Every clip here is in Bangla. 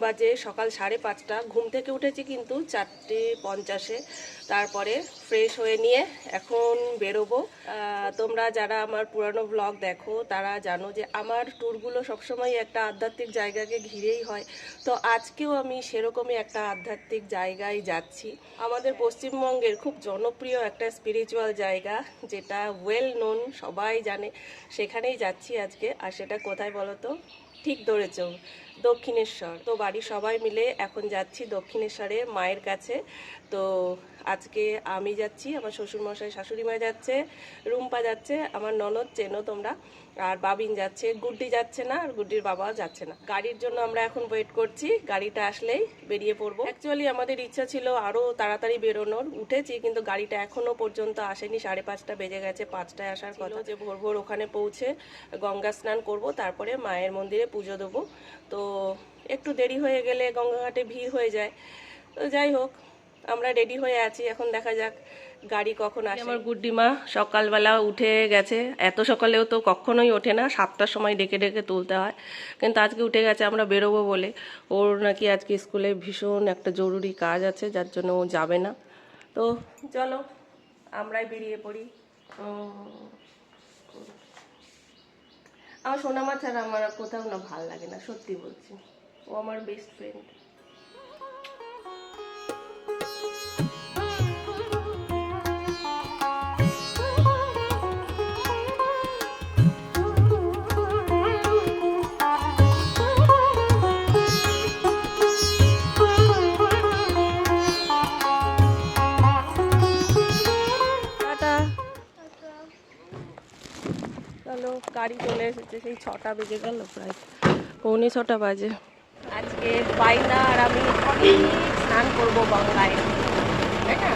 বাজে সকাল 5:30। ঘুম থেকে উঠেছি কিন্তু 4:50-এ। তারপরে ফ্রেশ হয়ে নিয়ে এখন বেরোবো। তোমরা যারা আমার পুরানো ব্লগ দেখো তারা জানো যে আমার ট্যুরগুলো সবসময় একটা আধ্যাত্মিক জায়গাকে ঘিরেই হয়। তো আজকেও আমি সেরকমই একটা আধ্যাত্মিক জায়গায় যাচ্ছি। আমাদের পশ্চিমবঙ্গের খুব জনপ্রিয় একটা স্পিরিচুয়াল জায়গা, যেটা ওয়েল নোন, সবাই জানে। সেখানেই যাচ্ছি আজকে। আর সেটা কোথায় বলো তো? ঠিক ধরেছ, দক্ষিণেশ্বর। তো বাড়ির সবাই মিলে এখন যাচ্ছি দক্ষিণেশ্বরে মায়ের কাছে। তো আজকে আমি যাচ্ছি, আমার শ্বশুরমশাই শাশুড়ি মা যাচ্ছে, রুম্পা যাচ্ছে, আমার ননদ চেনো তোমরা, আর বাবিন যাচ্ছে। গুড্ডি যাচ্ছে না, আর গুড্ডির বাবাও যাচ্ছে না। গাড়ির জন্য আমরা এখন ওয়েট করছি, গাড়িটা আসলেই বেরিয়ে পড়বো। অ্যাকচুয়ালি আমাদের ইচ্ছা ছিল আরও তাড়াতাড়ি বেরোনোর, উঠেছি কিন্তু গাড়িটা এখনো পর্যন্ত আসেনি। 5:30 বেজে গেছে, 5টায় আসার কথা। যে ভোর ভোর ওখানে পৌঁছে গঙ্গা স্নান করব, তারপরে মায়ের মন্দিরে পুজো দেবো। তো একটু দেরি হয়ে গেলে গঙ্গাঘাটে ভিড় হয়ে যায়। তো যাই হোক, আমরা রেডি হয়ে আছি, এখন দেখা যাক গাড়ি কখন আসে। আমার গুড্ডিমা সকালবেলা উঠে গেছে। এত সকালেও তো কখনোই ওঠে না, 7টার সময় ডেকে ডেকে তুলতে হয়, কিন্তু আজকে উঠে গেছে আমরা বেরোবো বলে। ওর নাকি আজকে স্কুলে ভীষণ একটা জরুরি কাজ আছে, যার জন্য ও যাবে না। তো চলো আমরাই বেরিয়ে পড়ি। আমার সোনামা ছাড়া আমার কোথাও না ভাল লাগে না, সত্যি বলছি। ও আমার বেস্ট ফ্রেন্ড। চলো, গাড়ি চলে এসেছে। সেই 6টা বেজে গেল, প্রায় 6:45 বাজে। আজকে বাইনা আর আমি স্নান করবো গঙ্গায়, তাই না?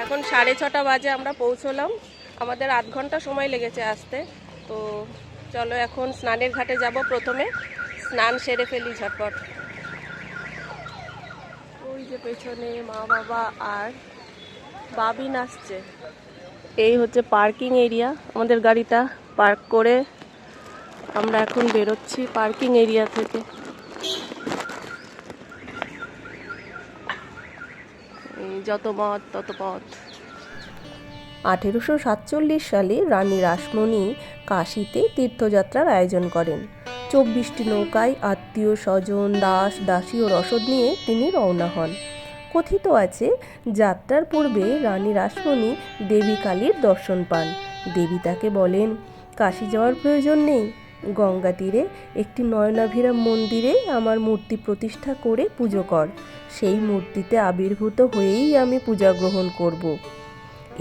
এখন 6:30 বাজে, আমরা পৌঁছলাম। আমাদের আধ ঘন্টা সময় লেগেছে আসতে। তো চলো এখন স্নানের ঘাটে যাব। প্রথমে স্নান সেরে ফেলি ঝটপট। ওই যে পেছনে মা বাবা আর বাবিন আসছে। এই হচ্ছে পার্কিং এরিয়া। আমাদের গাড়িটা পার্ক করে আমরা এখন বেরোচ্ছি পার্কিং এরিয়া থেকে। যত মত তত পথ। 1847 সালে রানী রাসমণি কাশীতে তীর্থযাত্রার আয়োজন করেন। 24টি নৌকায় আত্মীয় স্বজন, দাস দাসী ও রসদ নিয়ে তিনি রওনা হন। কথিত আছে, যাত্রার পূর্বে রানী রাসমণি দেবী কালীর দর্শন পান। দেবী তাকে বলেন, কাশী যাওয়ার প্রয়োজন নেই, গঙ্গা তীরে একটি নয়নাভিরাম মন্দিরে আমার মূর্তি প্রতিষ্ঠা করে পুজো কর। সেই মূর্তিতে আবির্ভূত হয়েই আমি পূজা গ্রহণ করব।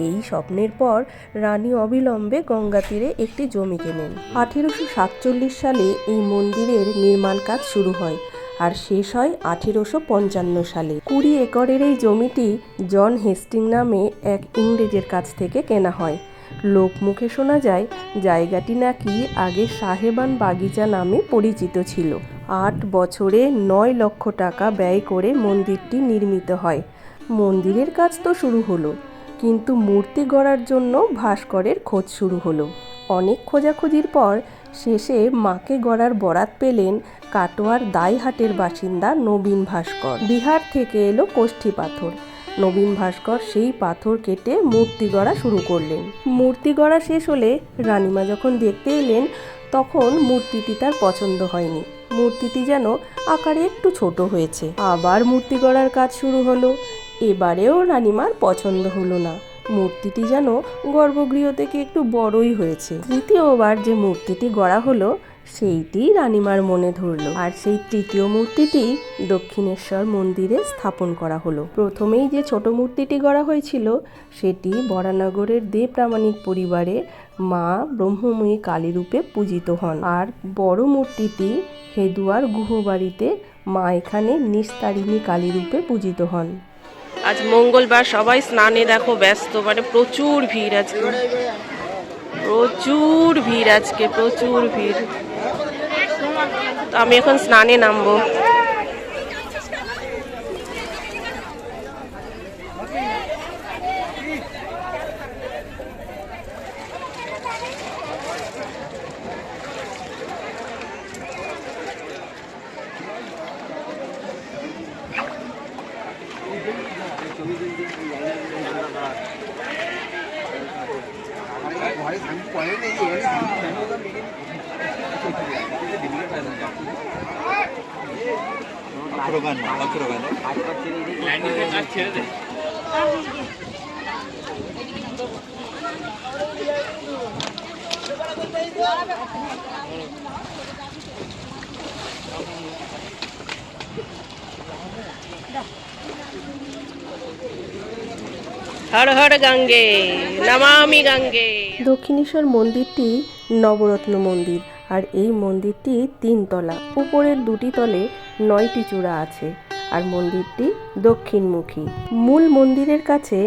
এই স্বপ্নের পর রানী অবিলম্বে গঙ্গা তীরে একটি জমি কেনেন। 1847 সালে এই মন্দিরের নির্মাণ কাজ শুরু হয় আর শেষ হয় 1855 সালে। 20 একরের এই জমিটি জন হেস্টিং নামে এক ইংরেজের কাছ থেকে কেনা হয়। লোকমুখে শোনা যায়, জায়গাটি নাকি আগে সাহেবান বাগিচা নামে পরিচিত ছিল। 8 বছরে 9 লক্ষ টাকা ব্যয় করে মন্দিরটি নির্মিত হয়। মন্দিরের কাজ তো শুরু হলো, কিন্তু মূর্তি গড়ার জন্য ভাস্করের খোঁজ শুরু হলো। অনেক খোঁজাখুঁজির পর শেষে মাকে গড়ার বরাত পেলেন কাটোয়ার দাইহাটের বাসিন্দা নবীন ভাস্কর। বিহার থেকে এলো কোষ্ঠী পাথর। নবীন ভাস্কর সেই পাথর কেটে মূর্তি গড়া শুরু করলেন। মূর্তি গড়া শেষ হলে রানীমা যখন দেখতে এলেন, তখন মূর্তিটি তার পছন্দ হয়নি। মূর্তিটি যেন আকারে একটু ছোট হয়েছে। আবার মূর্তি গড়ার কাজ শুরু হলো। এবারেও রানীমার পছন্দ হলো না। মূর্তিটি যেন গর্ভগৃহ থেকে একটু বড়ই হয়েছে। তৃতীয়বার যে মূর্তিটি গড়া হলো, সেইটি রানীমার মনে ধরল, আর সেই তৃতীয় মূর্তিটি দক্ষিণেশ্বর মন্দিরে স্থাপন করা হলো। প্রথমেই যে ছোট মূর্তিটি গড়া হয়েছিল, সেটি বরানগরের দে প্রামাণিক পরিবারে মা ব্রহ্মময়ী কালী রূপে পূজিত হন। আর বড় মূর্তিটি হেদুয়ার গুহবাড়িতে মা এখানে নিস্তারিণী কালী রূপে পূজিত হন। আজ মঙ্গলবার, সবাই স্নানে দেখো ব্যস্ত, মানে প্রচুর ভিড় আজকে, প্রচুর ভিড় আজকে, প্রচুর ভিড়। তো আমি এখন স্নানে নামবো। হর হর গঙ্গে নমামি গঙ্গে। দক্ষিণেশ্বর মন্দিরটি নবরত্ন মন্দির, আর এই মন্দিরটি 3 তলা। উপরের 2টি তলে 9টি চূড়া আছে, আর মন্দিরটি দক্ষিণমুখী। মূল মন্দিরের কাছে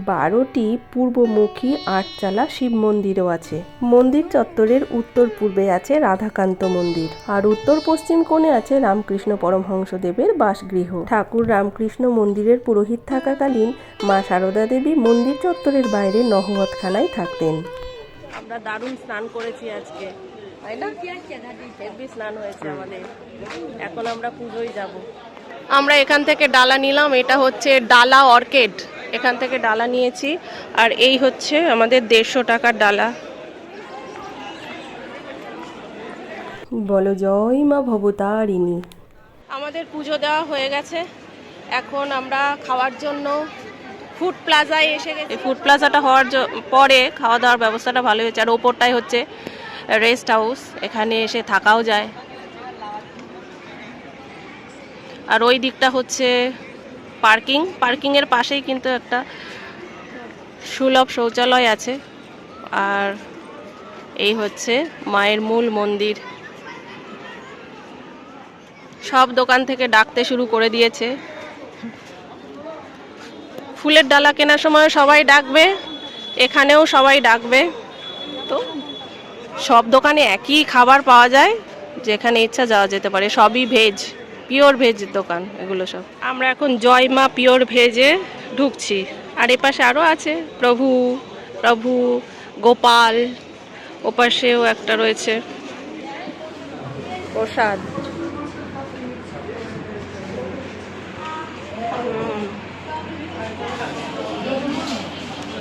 12টি পূর্বমুখী 8চালা শিব মন্দিরও আছে। মন্দির চত্বরের উত্তর পূর্বে আছে রাধাকান্ত মন্দির, আর উত্তর পশ্চিম কোণে আছে রামকৃষ্ণ পরমহংসদেবের বাসগৃহ। ঠাকুর রামকৃষ্ণ মন্দিরের পুরোহিত থাকাকালীন মা সারদা দেবী মন্দির চত্বরের বাইরে নহবতখানায় থাকতেন। আমরা দারুণ স্নান করেছি আজকে, তাই না? হেভি স্নান হয়েছে আমাদের। এখন আমরা পুজোয় যাব। আমরা এখান থেকে ডালা নিলাম, এটা হচ্ছে ডালা অর্কিড, এখান থেকে ডালা নিয়েছি। আর এই হচ্ছে আমাদের 150 টাকার ডালা। বলো জয় মা ভবতারিণী। আমাদের পুজো দেওয়া হয়ে গেছে, এখন আমরা খাওয়ার জন্য ফুড প্লাজায় এসে গেছি। ফুড প্লাজাটা হওয়ার পরে খাওয়া দাওয়ার ব্যবস্থাটা ভালো হয়েছে। আর ওপরটাই হচ্ছে রেস্ট হাউস, এখানে এসে থাকাও যায়। আর ওই দিকটা হচ্ছে পার্কিংয়ের পাশেই কিন্তু একটা সুলভ শৌচালয় আছে। আর এই হচ্ছে মায়ের মূল মন্দির। সব দোকান থেকে ডাকতে শুরু করে দিয়েছে। ফুলের ডালা কেনার সময় সবাই ডাকবে, এখানেও সবাই ডাকবে। তো সব দোকানে একই খাবার পাওয়া যায়, যেখানে ইচ্ছা যাওয়া যেতে পারে। সবই ভেজ, পিওর ভেজ দোকান এগুলো সব। আমরা এখন জয় মা পিওর ভেজে ঢুকছি। আর এপাশে আরও আছে প্রভু গোপাল, ওপাশেও একটা রয়েছে প্রসাদ।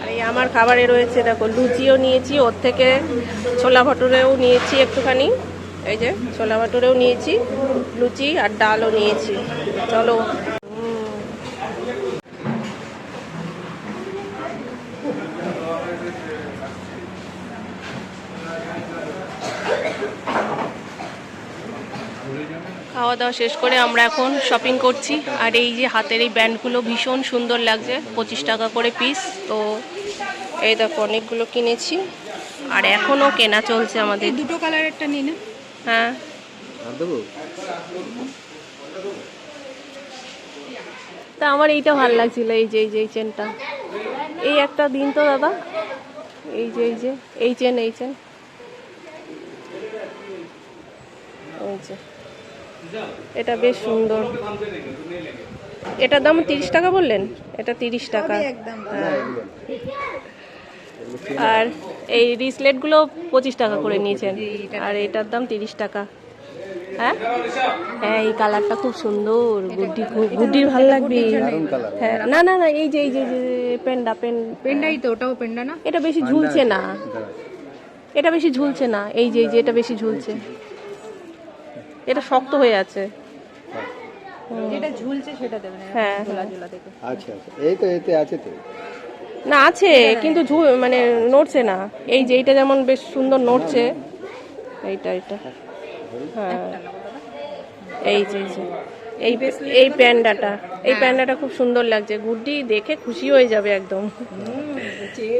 আর এই আমার খাবারে রয়েছে, দেখো লুচিও নিয়েছি, ওর থেকে ছোলা ভটুরেও নিয়েছি একটুখানি। এই যে ছোলা ভটুরেও নিয়েছি, লুচি আর ডালও নিয়েছি। চলো। খাওয়া দাওয়া শেষ করে আমরা এখন শপিং করছি। আর এই যে হাতের এই ব্যান্ডগুলো ভীষণ সুন্দর লাগছে, 25 টাকা করে পিস। তো এই দেখো অনেকগুলো কিনেছি, আর এখনও কেনা চলছে আমাদের। দুটো কালারেরটা নিই না? হ্যাঁ, তা আমার এইটা ভালো লাগছিল, এই যে এই চেনটা। এই একটা দিন তো দাদা, এই যে এই চেন এই যে এটা বেশ সুন্দর। এটার দাম 30 টাকা বললেন? এটা 30 টাকা। হ্যাঁ। আর এই রিসলেটগুলো 25 টাকা করে নিয়েছেন, আর এটার দাম 30 টাকা। হ্যাঁ হ্যাঁ, এই কালারটা খুব সুন্দর, গুড্ডির ভালো লাগবে। হ্যাঁ, না না না, এই যে পেন্ডাই তো, ওটাও পেন্ডা না? এটা বেশি ঝুলছে না, এটা বেশি ঝুলছে না। এই যে এটা বেশি ঝুলছে, এটা শক্ত হয়ে আছে। যেটা ঝুলছে সেটা দেবেন। হ্যাঁ, ঝোলা দেখে। আচ্ছা আচ্ছা, এই তো এতে আছে তো না, আছে কিন্তু মানে নড়ছে না। এই যে এইটা যেমন বেশ সুন্দর নড়ছে, এইটা হ্যাঁ। এই যে এই প্যান্ডাটা খুব সুন্দর লাগছে, গুড্ডি দেখে খুশি হয়ে যাবে একদম।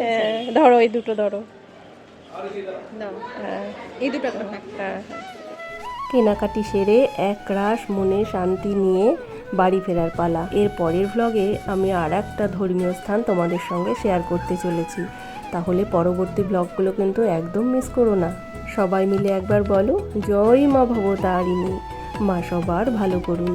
হ্যাঁ, ধরো এই দুটো ধরো। হ্যাঁ, এই দুটো। হ্যাঁ। কেনাকাটি সেরে একরাশ মনে শান্তি নিয়ে বাড়ি ফেরার পালা। এর পরের ভ্লগে আমি আর একটা ধর্মীয় স্থান তোমাদের সঙ্গে শেয়ার করতে চলেছি, তাহলে পরবর্তী ভ্লগগুলো কিন্তু একদম মিস করো না। সবাই মিলে একবার বলো জয় মা ভবতারিণী, মা সবার ভালো করুন।